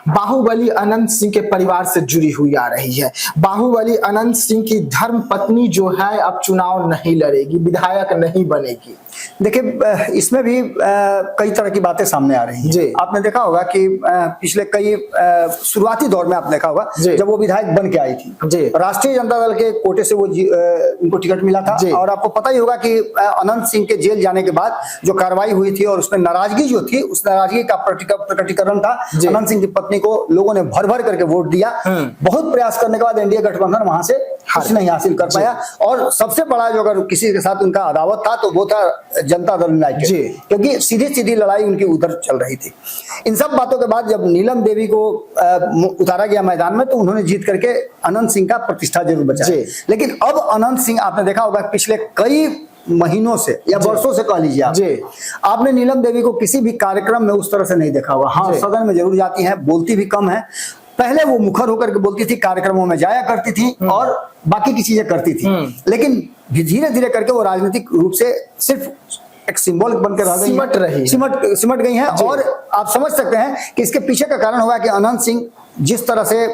बाहुबली अनंत सिंह के परिवार से जुड़ी हुई आ रही है। बाहुबली अनंत सिंह की धर्म पत्नी जो है अब चुनाव नहीं लड़ेगी, विधायक नहीं बनेगी। देखिए, इसमें भी कई तरह की बातें सामने आ रही हैं। आपने देखा होगा कि पिछले कई शुरुआती दौर में आपने देखा होगा जब वो विधायक बन के आई थी, राष्ट्रीय जनता दल के कोटे से वो उनको टिकट मिला था। और आपको पता ही होगा कि अनंत सिंह के जेल जाने के बाद जो कार्रवाई हुई थी और उसमें नाराजगी जो थी, उस नाराजगी का प्रकटीकरण था। अनंत सिंह की पत्नी को लोगों ने भर भर करके वोट दिया। बहुत प्रयास करने के बाद एनडीए गठबंधन वहां से कुछ नहीं हासिल कर पाया। और सबसे बड़ा जो अगर किसी के साथ उनका अदावत था तो वो था जनता दल यूनाइटेड, क्योंकि सीधी सीधी लड़ाई उनकी उधर चल रही थी। इन सब बातों के बाद जब नीलम देवी को उतारा गया मैदान में तो उन्होंने जीत करके अनंत सिंह का प्रतिष्ठा जरूर बचाया। लेकिन अब अनंत सिंह, आपने देखा होगा पिछले कई महीनों से या वर्षों से कह लीजिए आपने नीलम देवी को किसी भी कार्यक्रम में उस तरह से नहीं देखा होगा। हाँ, सदन में जरूर जाती है, बोलती भी कम है। पहले वो मुखर होकर के बोलती थी, कार्यक्रमों में जाया करती थी और बाकी की चीजें करती थी। लेकिन धीरे धीरे करके वो राजनीतिक रूप से सिर्फ एक सिंबल बनकर सिमट गई हैं। और आप समझ सकते हैं कि इसके पीछे का कारण होगा कि अनंत सिंह जिस तरह से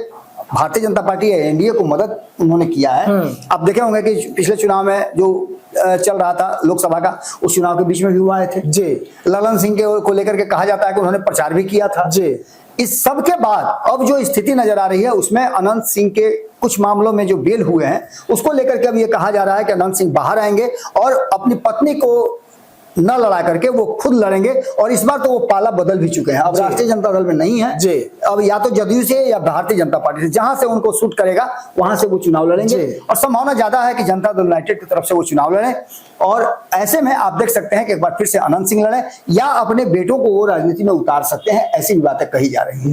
भारतीय जनता पार्टी या एनडीए को मदद उन्होंने किया है। आप देखे होंगे कि पिछले चुनाव में जो चल रहा था लोकसभा का, उस चुनाव के बीच में भी वो आए थे। ललन सिंह को लेकर के कहा जाता है कि उन्होंने प्रचार भी किया था। इस सब के बाद अब जो स्थिति नजर आ रही है उसमें अनंत सिंह के कुछ मामलों में जो बेल हुए हैं उसको लेकर के अब ये कहा जा रहा है कि अनंत सिंह बाहर आएंगे और अपनी पत्नी को न लड़ा करके वो खुद लड़ेंगे। और इस बार तो वो पाला बदल भी चुके हैं, अब राष्ट्रीय जनता दल में नहीं है। अब या तो जदयू से या भारतीय जनता पार्टी से, जहां से उनको सूट करेगा वहां से वो चुनाव लड़ेंगे। और संभावना ज्यादा है कि जनता दल यूनाइटेड की तरफ से वो चुनाव लड़े। और ऐसे में आप देख सकते हैं कि एक बार फिर से अनंत सिंह लड़े या अपने बेटों को वो राजनीति में उतार सकते हैं, ऐसी भी बातें कही जा रही है।